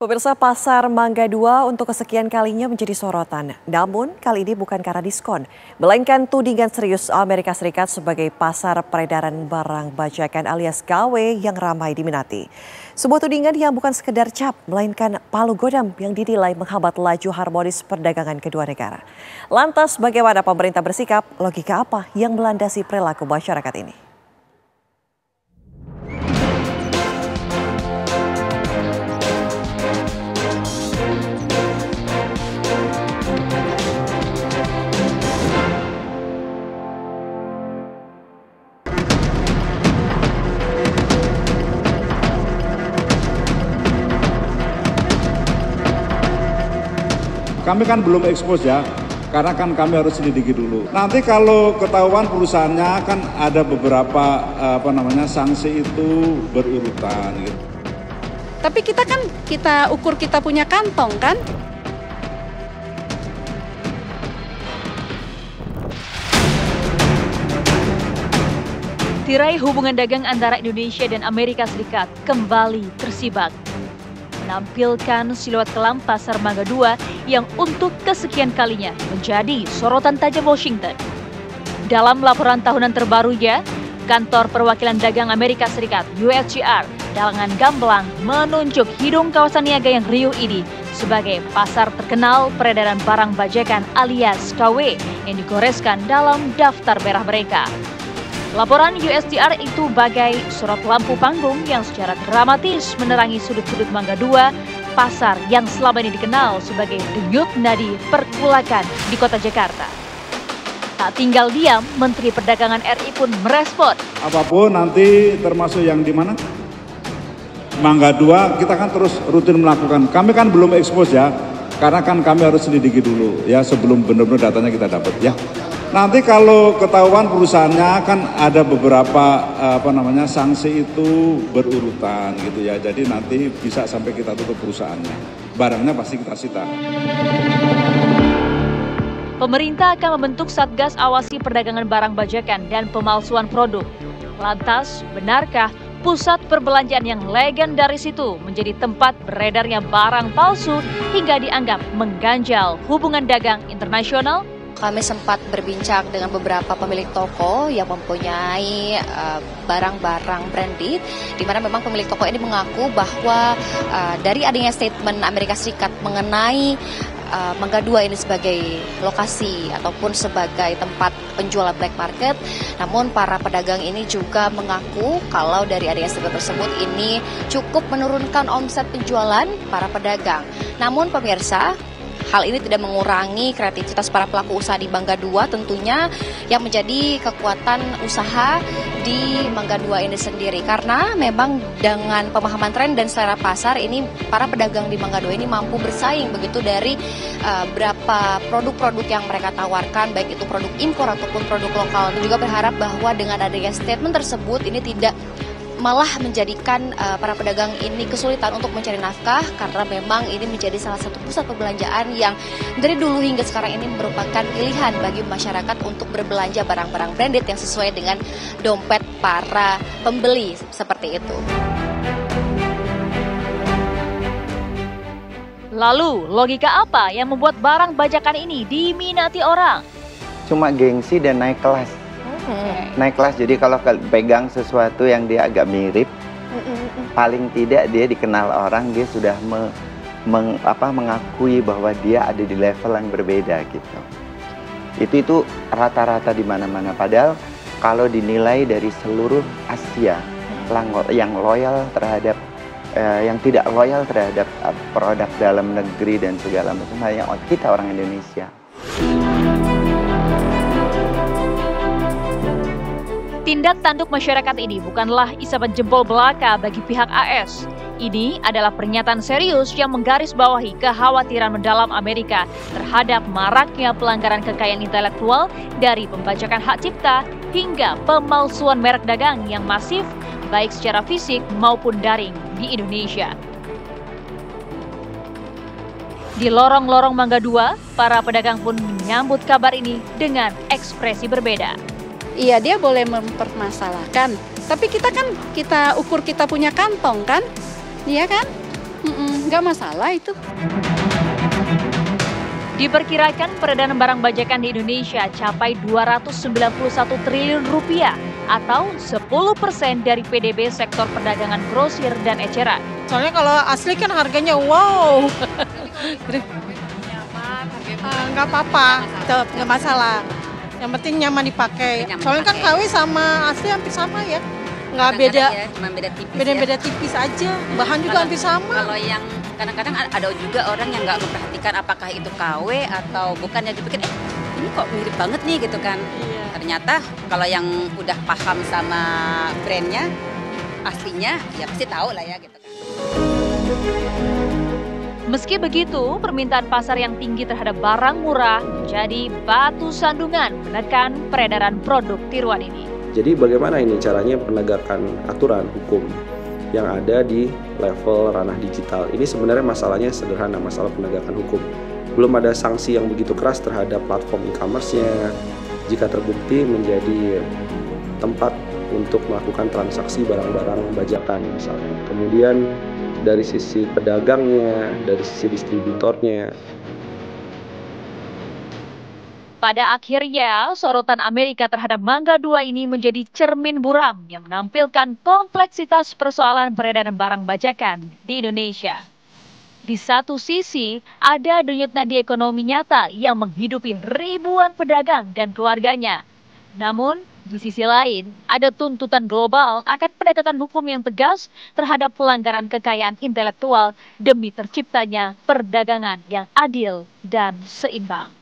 Pemirsa, pasar Mangga 2 untuk kesekian kalinya menjadi sorotan. Namun kali ini bukan karena diskon, melainkan tudingan serius Amerika Serikat sebagai pasar peredaran barang bajakan alias KW yang ramai diminati. Sebuah tudingan yang bukan sekedar cap, melainkan palu godam yang dinilai menghambat laju harmonis perdagangan kedua negara. Lantas bagaimana pemerintah bersikap? Logika apa yang melandasi perilaku masyarakat ini? Kami kan belum ekspos ya, karena kan kami harus selidiki dulu. Nanti kalau ketahuan perusahaannya kan ada beberapa sanksi itu berurutan gitu. Tapi kita ukur kita punya kantong kan? Tirai hubungan dagang antara Indonesia dan Amerika Serikat kembali tersibak. Menampilkan siluet kelam pasar Mangga 2 yang untuk kesekian kalinya menjadi sorotan tajam Washington. Dalam laporan tahunan terbarunya, Kantor Perwakilan Dagang Amerika Serikat USTR Dalangan Gamblang menunjuk hidung kawasan niaga yang riuh ini sebagai pasar terkenal peredaran barang bajakan alias KW yang digoreskan dalam daftar merah mereka. Laporan USTR itu bagai sorot lampu panggung yang secara dramatis menerangi sudut-sudut Mangga 2, pasar yang selama ini dikenal sebagai denyut nadi perkulakan di kota Jakarta. Tak tinggal diam, Menteri Perdagangan RI pun merespon. Apapun nanti termasuk yang di mana? Mangga 2 kita kan terus rutin melakukan. Kami kan belum ekspos ya, karena kan kami harus selidiki dulu ya sebelum benar-benar datanya kita dapat ya. Nanti kalau ketahuan perusahaannya kan ada beberapa sanksi itu berurutan gitu ya. Jadi nanti bisa sampai kita tutup perusahaannya. Barangnya pasti kita sita. Pemerintah akan membentuk Satgas Awasi Perdagangan Barang Bajakan dan Pemalsuan Produk. Lantas, benarkah pusat perbelanjaan yang legendaris itu menjadi tempat beredarnya barang palsu hingga dianggap mengganjal hubungan dagang internasional? Kami sempat berbincang dengan beberapa pemilik toko yang mempunyai barang-barang branded, di mana memang pemilik toko ini mengaku bahwa dari adanya statement Amerika Serikat mengenai Mangga 2 ini sebagai lokasi ataupun sebagai tempat penjualan black market, namun para pedagang ini juga mengaku kalau dari adanya statement tersebut ini cukup menurunkan omset penjualan para pedagang. Namun pemirsa, hal ini tidak mengurangi kreativitas para pelaku usaha di Mangga 2 tentunya yang menjadi kekuatan usaha di Mangga 2 ini sendiri. Karena memang dengan pemahaman tren dan selera pasar ini para pedagang di Mangga 2 ini mampu bersaing begitu dari berapa produk-produk yang mereka tawarkan, baik itu produk impor ataupun produk lokal. Dan juga berharap bahwa dengan adanya statement tersebut ini tidak malah menjadikan para pedagang ini kesulitan untuk mencari nafkah, karena memang ini menjadi salah satu pusat perbelanjaan yang dari dulu hingga sekarang ini merupakan pilihan bagi masyarakat untuk berbelanja barang-barang branded yang sesuai dengan dompet para pembeli, seperti itu. Lalu, logika apa yang membuat barang bajakan ini diminati orang? Cuma gengsi dan naik kelas. Naik kelas, jadi kalau pegang sesuatu yang dia agak mirip, paling tidak dia dikenal orang, dia sudah mengakui bahwa dia ada di level yang berbeda gitu. Itu rata-rata di mana-mana. Padahal kalau dinilai dari seluruh Asia, yang loyal terhadap yang tidak loyal terhadap produk dalam negeri dan segala macam, hanya kita orang Indonesia. Tindak tanduk masyarakat ini bukanlah isapan jempol belaka bagi pihak AS. Ini adalah pernyataan serius yang menggarisbawahi kekhawatiran mendalam Amerika terhadap maraknya pelanggaran kekayaan intelektual dari pembajakan hak cipta hingga pemalsuan merek dagang yang masif baik secara fisik maupun daring di Indonesia. Di lorong-lorong Mangga 2, para pedagang pun menyambut kabar ini dengan ekspresi berbeda. Iya, dia boleh mempermasalahkan, tapi kita ukur kita punya kantong kan, iya kan? nggak masalah itu. Diperkirakan peredaran barang bajakan di Indonesia capai 291 triliun rupiah atau 10% dari PDB sektor perdagangan grosir dan eceran. Soalnya kalau asli kan harganya wow. Nggak apa-apa, tetap nggak masalah. Yang penting nyaman dipakai. Soalnya kan KW sama asli hampir sama ya. Nggak beda, ya, cuma beda tipis beda-beda tipis aja. Bahan juga hampir sama. Kalau yang kadang-kadang ada juga orang yang nggak memperhatikan apakah itu KW atau bukan, ya dipikir ini kok mirip banget nih gitu kan. Iya. Ternyata kalau yang udah paham sama brandnya aslinya ya pasti tahu lah ya gitu kan. Meski begitu, permintaan pasar yang tinggi terhadap barang murah menjadi batu sandungan menekan peredaran produk tiruan ini. Jadi bagaimana ini caranya penegakan aturan hukum yang ada di level ranah digital? Ini sebenarnya masalahnya sederhana, masalah penegakan hukum. Belum ada sanksi yang begitu keras terhadap platform e-commerce-nya jika terbukti menjadi tempat untuk melakukan transaksi barang-barang bajakan misalnya. Kemudian dari sisi pedagangnya, dari sisi distributornya. Pada akhirnya, sorotan Amerika terhadap Mangga 2 ini menjadi cermin buram yang menampilkan kompleksitas persoalan peredaran barang bajakan di Indonesia. Di satu sisi, ada denyut nadi ekonomi nyata yang menghidupi ribuan pedagang dan keluarganya. Namun, di sisi lain, ada tuntutan global akan penegakan hukum yang tegas terhadap pelanggaran kekayaan intelektual demi terciptanya perdagangan yang adil dan seimbang.